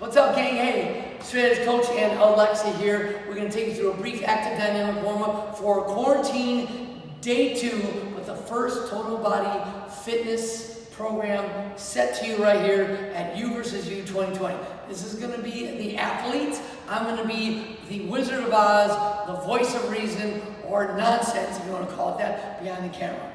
What's up, gang? Hey, Strategy Coach and Alexa here. We're going to take you through a brief active dynamic warm-up for quarantine day 2 with the first total body fitness program set to you right here at You vs. You 2020. This is going to be the athlete. I'm going to be the Wizard of Oz, the voice of reason, or nonsense, if you want to call it that, behind the camera.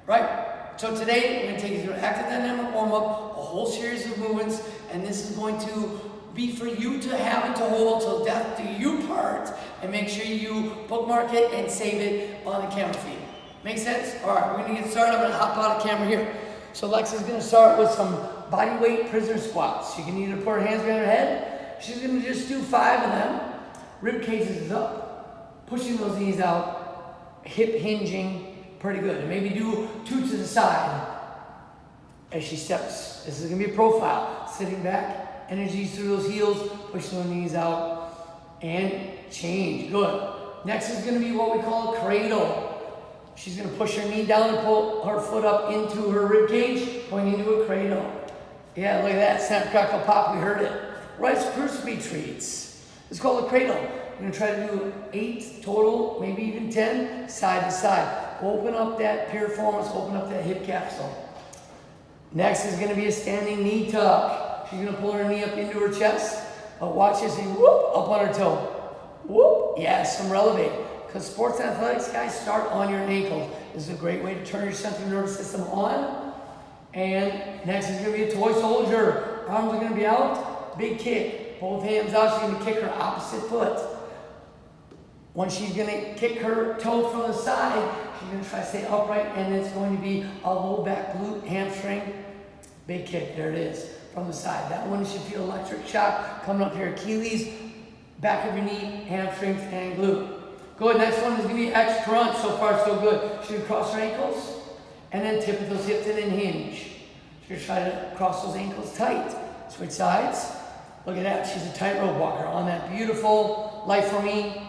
Right? So today, we're going to take you through an active dynamic warm-up, a whole series of movements, and this is going to be for you to have and to hold till death do you part, and make sure you bookmark it and save it on the camera feed. Make sense? All right, we're going to get started. I'm going to hop out of camera here. So Alexa's going to start with some body weight prisoner squats. She can either put her hands behind her head. She's going to just do 5 of them. Rib cages is up, pushing those knees out, hip hinging. Pretty good. And maybe do 2 to the side as she steps. This is going to be a profile. Sitting back, energy through those heels, pushing those knees out, and change. Good. Next is going to be what we call a cradle. She's going to push her knee down and pull her foot up into her rib cage, going into a cradle. Yeah, look at that. Snap, crackle, pop. We heard it. Rice Krispie treats. It's called a cradle. We're going to try to do 8 total, maybe even 10, side to side. Open up that piriformis, open up that hip capsule. Next is going to be a standing knee tuck. She's going to pull her knee up into her chest. But watch this, and whoop, up on her toe. Whoop, yeah, some relevate. Because sports and athletics, guys, start on your ankles. This is a great way to turn your central nervous system on. And next is going to be a toy soldier. Arms are going to be out, big kick. Both hands out, she's going to kick her opposite foot. When she's going to kick her toe from the side, she's going to try to stay upright, and it's going to be a low back glute, hamstring, big kick. There it is from the side. That one you should feel electric shock coming up here. Achilles, back of your knee, hamstrings, and glute. Good. Next one is going to be X crunch. So far, so good. She's going to cross her ankles, and then tip those hips and then hinge. She's going to try to cross those ankles tight. Switch sides. Look at that. She's a tightrope walker on that beautiful Life for Me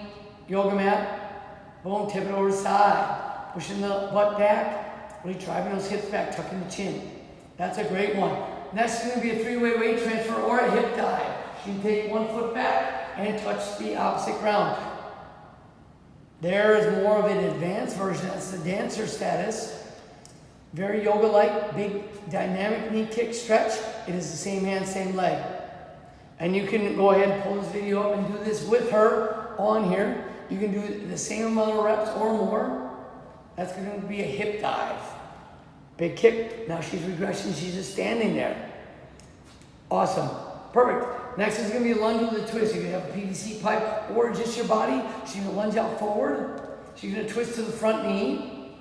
yoga mat. Boom, tip it over the side. Pushing the butt back. Really driving those hips back, tucking the chin. That's a great one. Next is going to be a 3-way weight transfer or a hip dive. You can take one foot back and touch the opposite ground. There is more of an advanced version. That's the dancer status. Very yoga-like, big dynamic knee kick stretch. It is the same hand, same leg. And you can go ahead and pull this video up and do this with her on here. You can do the same amount of reps or more. That's going to be a hip dive. Big kick. Now she's regressing. She's just standing there. Awesome. Perfect. Next is going to be a lunge with a twist. You can have a PVC pipe or just your body. She's going to lunge out forward. She's going to twist to the front knee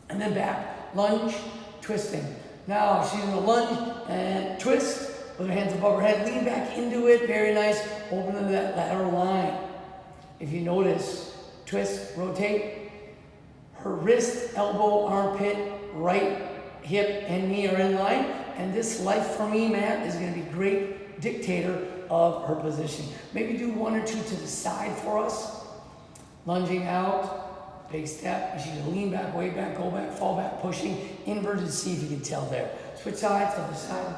and then back. Lunge, twisting. Now she's going to lunge and twist with her hands above her head. Lean back into it. Very nice. Open into that lateral line. If you notice, twist, rotate, her wrist, elbow, armpit, right hip, and knee are in line. And this Life for Me mat is going to be a great dictator of her position. Maybe do 1 or 2 to the side for us. Lunging out, big step. And she's going to lean back, way back, go back, fall back, pushing. Inverted C if you can tell there. Switch sides, other side.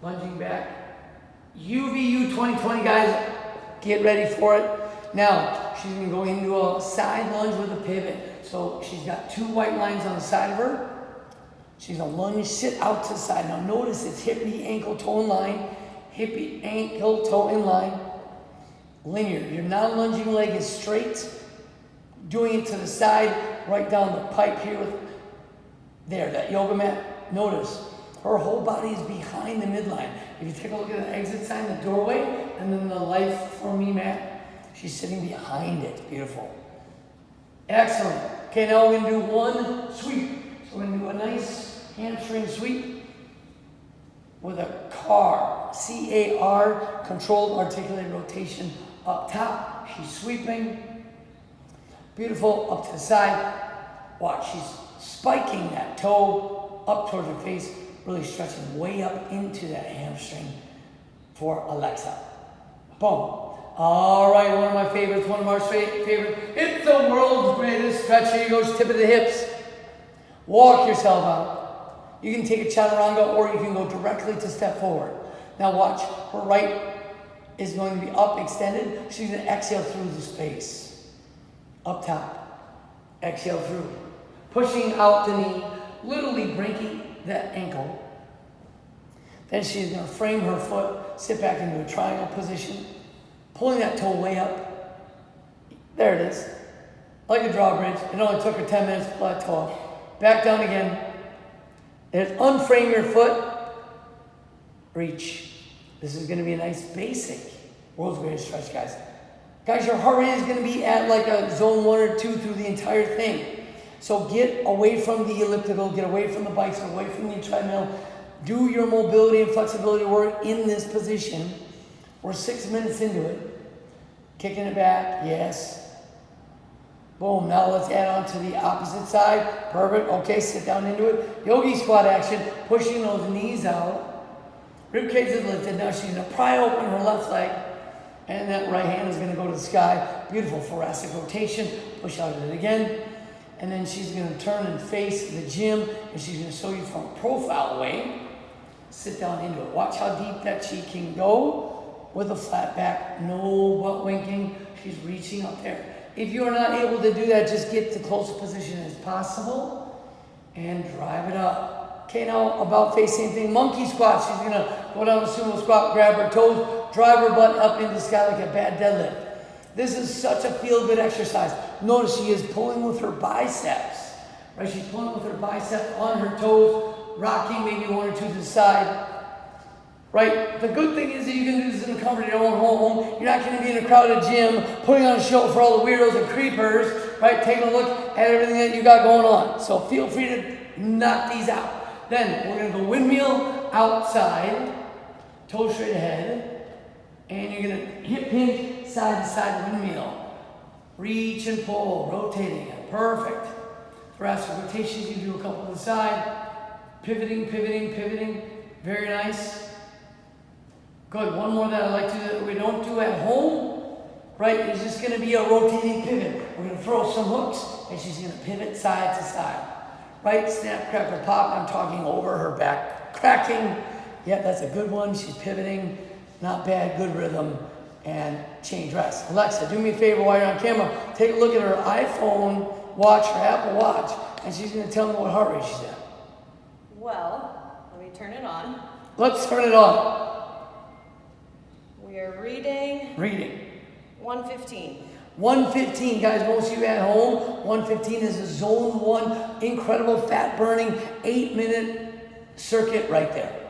Lunging back. UVU 2020, guys. Get ready for it. Now, she's going to go into a side lunge with a pivot. So she's got 2 white lines on the side of her. She's going to lunge, sit out to the side. Now notice it's hip, knee, ankle, toe in line. Hip, knee, ankle, toe in line. Linear. Your non-lunging leg is straight. Doing it to the side, right down the pipe here. There, that yoga mat. Notice, her whole body is behind the midline. If you take a look at the exit sign, the doorway, and then the Life for Me mat, she's sitting behind it. Beautiful. Excellent. Okay, now we're going to do 1 sweep. So we're going to do a nice hamstring sweep with a CAR, C-A-R, controlled articulated rotation up top. She's sweeping. Beautiful. Up to the side. Watch, she's spiking that toe up towards her face, really stretching way up into that hamstring for Alexa. Boom. All right, one of my favorites, one of our favorites. It's the world's greatest stretch. Here you go, tip of the hips. Walk yourself out. You can take a chaturanga or you can go directly to step forward. Now watch, her right is going to be up, extended. She's going to exhale through the space. Up top. Exhale through. Pushing out the knee, literally breaking that ankle. Then she's going to frame her foot, sit back into a triangle position, pulling that toe way up. There it is. Like a drawbridge. It only took her 10 minutes to pull that toe up. Back down again. And unframe your foot. Reach. This is going to be a nice basic world's greatest stretch, guys. Guys, your heart rate is going to be at like a zone 1 or 2 through the entire thing. So get away from the elliptical, get away from the bikes, away from the treadmill. Do your mobility and flexibility work in this position. We're 6 minutes into it. Kicking it back, yes. Boom, now let's add on to the opposite side. Perfect, okay, sit down into it. Yogi squat action, pushing those knees out. Rib cage is lifted. Now she's going to pry open her left leg, and that right hand is going to go to the sky. Beautiful thoracic rotation. Push out of it again. And then she's going to turn and face the gym, and she's going to show you from profile way. Sit down into it. Watch how deep that she can go with a flat back. No butt winking. She's reaching up there. If you are not able to do that, just get to close position as possible and drive it up. Okay, now about face, same thing. Monkey squat. She's going to go down to sumo squat, grab her toes, drive her butt up into the sky like a bad deadlift. This is such a feel-good exercise. Notice she is pulling with her biceps. Right? She's pulling with her biceps on her toes, rocking maybe 1 or 2 to the side. Right? The good thing is that you can do this in the comfort of your own home. You're not going to be in a crowded gym, putting on a show for all the weirdos and creepers, right? Taking a look at everything that you got going on. So feel free to knock these out. Then we're going to go windmill outside, toe straight ahead, and you're going to hip hinge side to side windmill. Reach and pull, rotating it. Perfect. Thoracic rotations, you do a couple to the side. Pivoting, pivoting, pivoting. Very nice. Good. One more that I like to do that we don't do at home, right? It's just going to be a rotating pivot. We're going to throw some hooks, and she's going to pivot side to side. Right? Snap, crackle, pop. I'm talking over her back. Cracking. Yeah, that's a good one. She's pivoting. Not bad. Good rhythm. And change rest. Alexa, do me a favor while you're on camera. Take a look at her iPhone watch, her Apple Watch, and she's going to tell me what heart rate she's at. Well, let me turn it on. Let's turn it on. We are reading 115. 115, guys, most of you at home, 115 is a zone 1, incredible fat burning, 8-minute circuit right there.